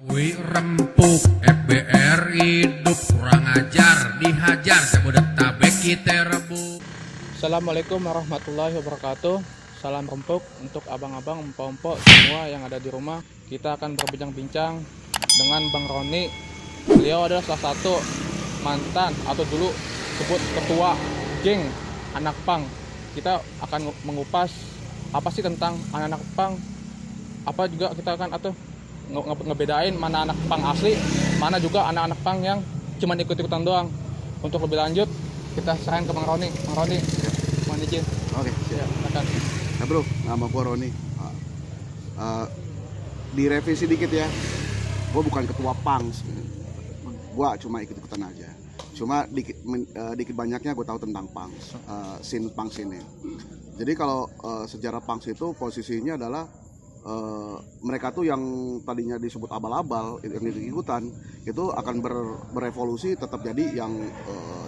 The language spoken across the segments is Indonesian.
Wih rempuk FBR hidup kurang ajar dihajar Jabodetabek kita rebuk. Assalamualaikum warahmatullahi wabarakatuh. Salam rempuk untuk abang-abang, empok-empok semua yang ada di rumah. Kita akan berbincang-bincang dengan Bang Roni. Beliau adalah salah satu mantan atau dulu sebut ketua geng anak pang. Kita akan mengupas apa sih tentang anak-anak pang. Apa juga kita akan ngebedain mana anak pang asli, mana juga anak-anak pang yang cuma ikut-ikutan doang. Untuk lebih lanjut, kita serahin ke Bang Roni. Bang Roni, mohon izin. Oke, siap. Silakan. Nah bro, nama gue Roni. Direvisi dikit ya. Gue bukan ketua pang. Gue cuma ikut-ikutan aja. Cuma dikit banyaknya gue tahu tentang pang, scene pang sini. Jadi kalau sejarah pang itu posisinya adalah mereka tuh yang tadinya disebut abal-abal, yang ikut-ikutan, itu akan berevolusi tetap jadi yang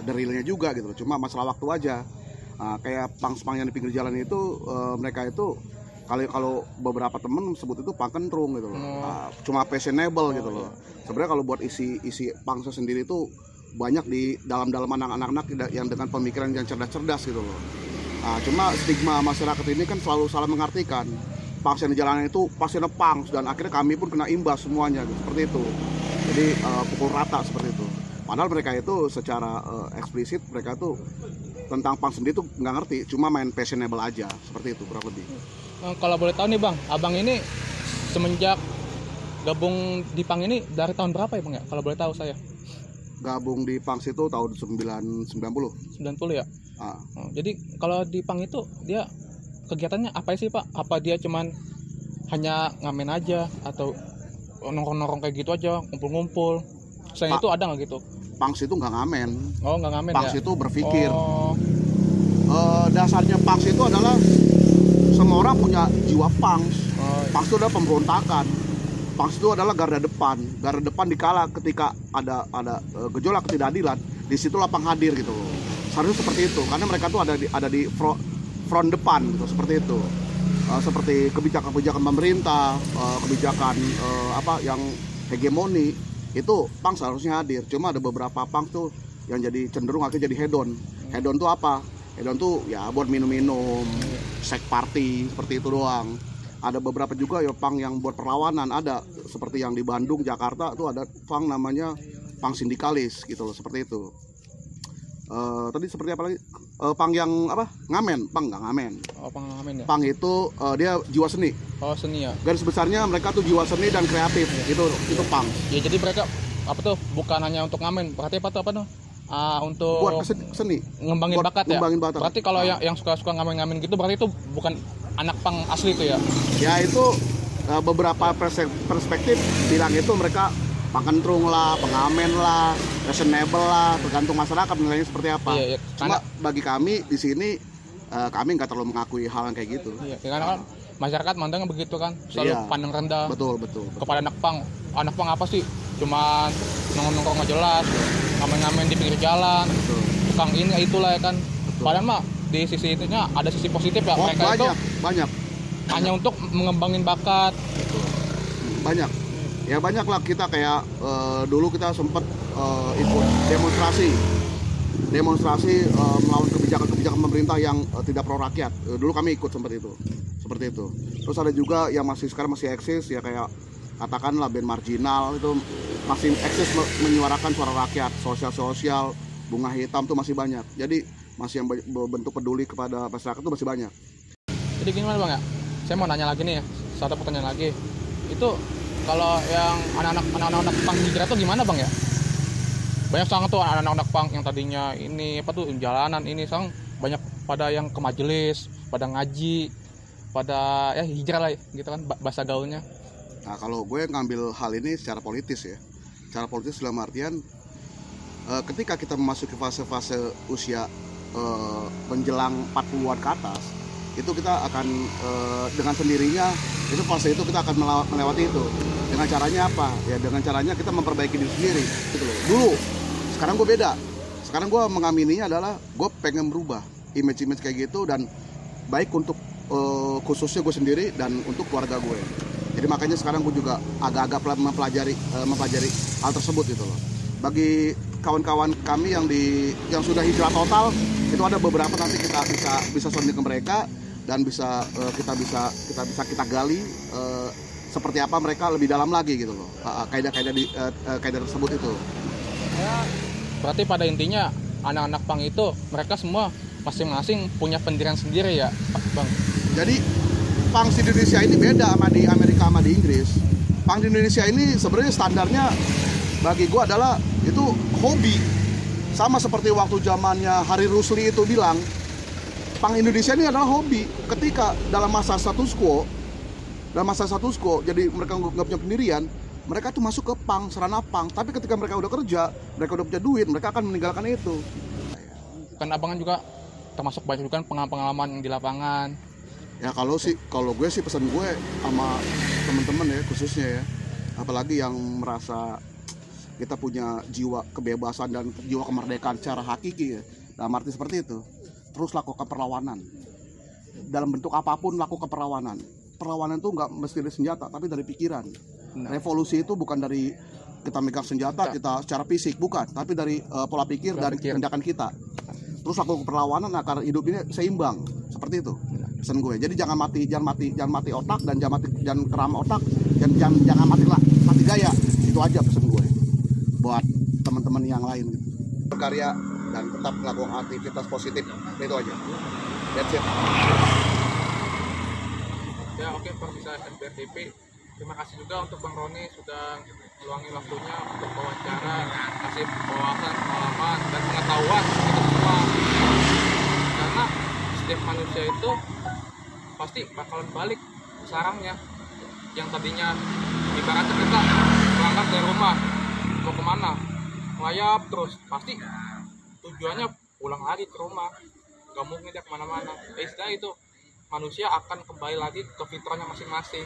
the realnya juga gitu. Cuma masalah waktu aja. Kayak pang-pang yang di pinggir jalan itu, mereka itu kalau beberapa temen sebut itu pang kentrung gitu loh. Cuma fashionable gitu loh. Sebenarnya kalau buat isi pangsa sendiri itu banyak di dalam anak-anak yang dengan pemikiran yang cerdas-cerdas gitu loh. Cuma stigma masyarakat ini kan selalu salah mengartikan. Punks yang di jalanan itu pasti ada punks, dan akhirnya kami pun kena imbas semuanya gitu, seperti itu. Jadi pukul rata seperti itu. Padahal mereka itu secara eksplisit mereka tuh tentang punk sendiri tuh nggak ngerti, cuma main fashionable aja, seperti itu kurang lebih. Kalau boleh tahu nih Bang, abang ini semenjak gabung di pang ini dari tahun berapa ya Bang ya? Kalau boleh tahu saya. Gabung di punks itu tahun 90. 90 ya? Jadi kalau di pang itu dia kegiatannya apa sih Pak? Apa dia cuman hanya ngamen aja atau nongkrong-nongkrong kayak gitu aja, ngumpul-ngumpul? Selain itu ada nggak gitu? Punks itu nggak ngamen. Oh, nggak ngamen punks ya? Itu berpikir. Oh. Dasarnya punks itu adalah semua orang punya jiwa punks. Punks itu adalah pemberontakan. Punks itu adalah garda depan. Garda depan dikala ketika ada gejolak ketidakadilan, disitulah punk hadir gitu loh. Seharusnya seperti itu, karena mereka tuh ada di front depan gitu, seperti itu. Seperti kebijakan pemerintah, kebijakan yang hegemoni, itu punk seharusnya hadir. Cuma ada beberapa punk tuh yang jadi cenderung akhirnya jadi hedon. Hedon tuh apa? Hedon tuh ya buat minum-minum, seks party, seperti itu doang. Ada beberapa juga ya punk yang buat perlawanan, ada seperti yang di Bandung, Jakarta tuh ada punk namanya punk sindikalis gitu loh, seperti itu. Tadi seperti apa lagi? Pang yang apa? Ngamen, pang nggak ngamen. Oh, pang ngamen ya. Pang itu dia jiwa seni. Oh, seni ya. Garis besarnya mereka tuh jiwa seni dan kreatif. Ya. Itu pang. Ya jadi mereka apa tuh bukan hanya untuk ngamen, berarti apa tuh? Untuk buat seni, ngembangin bakat ya. Berarti kalau yang suka ngamen-ngamen gitu berarti itu bukan anak pang asli itu ya. Ya itu beberapa perspektif bilang itu mereka pangkentrung lah, pengamen lah, fashionable lah, tergantung masyarakat nilainya seperti apa. Iya, Cuma bagi kami di sini kami nggak terlalu mengakui hal yang kayak gitu. Iya, karena kan masyarakat mandangnya begitu kan, selalu pandang rendah. Betul. Kepada anak pang apa sih? Cuma nongkrong nggak jelas, ngamen-ngamen di pinggir jalan, tukang ini itulah ya kan. Padahal mah di sisi itunya ada sisi positif ya. Mereka banyak. Hanya untuk mengembangin bakat. Banyak. Ya banyak lah, kita kayak dulu kita sempat ikut demonstrasi melawan kebijakan pemerintah yang tidak pro rakyat. Dulu kami ikut seperti itu. Terus ada juga yang sekarang masih eksis ya, kayak katakanlah band marginal itu masih eksis menyuarakan suara rakyat, sosial, bunga hitam tuh masih banyak. Jadi masih yang bentuk peduli kepada masyarakat tuh masih banyak. Jadi gimana Bang ya? Saya mau nanya lagi nih ya, satu pertanyaan lagi. Itu kalau yang anak-anak pang hijrah tuh gimana Bang ya? Banyak sangat tuh anak-anak pang yang tadinya ini jalanan ini banyak pada yang ke majelis, pada ngaji, pada ya hijrah lah gitu kan bahasa gaulnya. Nah kalau gue ngambil hal ini secara politis ya. Secara politis dalam artian ketika kita memasuki fase-fase usia menjelang 40-an ke atas, itu kita akan dengan sendirinya itu fase itu kita akan melewati itu. Dengan caranya apa? Ya dengan caranya kita memperbaiki diri sendiri gitu loh. Dulu, sekarang gue beda. Sekarang gue mengamininya adalah gue pengen berubah image kayak gitu, dan baik untuk khususnya gue sendiri dan untuk keluarga gue. Jadi makanya sekarang gue juga agak-agak mempelajari hal tersebut gitu loh. Bagi kawan-kawan kami yang sudah hijrah total, itu ada beberapa nanti kita bisa sounding ke mereka dan kita gali seperti apa mereka lebih dalam lagi gitu loh, kaidah tersebut itu. Berarti pada intinya anak-anak punk itu mereka semua masing-masing punya pendirian sendiri ya, Bang. Jadi punk di Indonesia ini beda sama di Amerika sama di Inggris. Punk di Indonesia ini sebenarnya standarnya bagi gua adalah itu hobi. Sama seperti waktu zamannya Hari Rusli itu bilang, punk Indonesia ini adalah hobi. Ketika dalam masa status quo, jadi mereka nggak punya pendirian, mereka tuh masuk ke punk, sarana punk. Tapi ketika mereka udah kerja, mereka udah punya duit, mereka akan meninggalkan itu. Kan abangan juga termasuk banyak juga pengalaman yang di lapangan. Ya kalau gue sih pesan gue sama temen-temen ya, khususnya ya, apalagi yang merasa kita punya jiwa kebebasan dan jiwa kemerdekaan secara hakiki ya, dalam arti seperti itu, terus lakukan perlawanan dalam bentuk apapun. Lakukan perlawanan itu nggak mesti dari senjata, tapi dari pikiran. Revolusi itu bukan dari kita megang senjata, kita secara fisik, bukan, tapi dari pola pikir dan tindakan kita. Terus lakukan perlawanan agar hidup ini seimbang, seperti itu pesan gue. Jadi jangan mati otak, dan jangan keram otak, dan jangan mati gaya. Itu aja pesan gue buat teman-teman yang lain. Berkarya dan tetap melakukan aktivitas positif, itu aja. That's it. Ya oke, pemirsa SBR TV, terima kasih juga untuk Bang Roni sudah meluangkan waktunya untuk wawancara, kasih wawasan, pengalaman, dan pengetahuan kita semua. Karena setiap manusia itu pasti bakalan balik ke sarangnya. Yang tadinya ibaratnya kita berangkat dari rumah, mau kemana, ngelayap terus, pasti tujuannya pulang lagi ke rumah, gak mungkin dia kemana-mana. Istilahnya itu manusia akan kembali lagi ke fitrahnya masing-masing.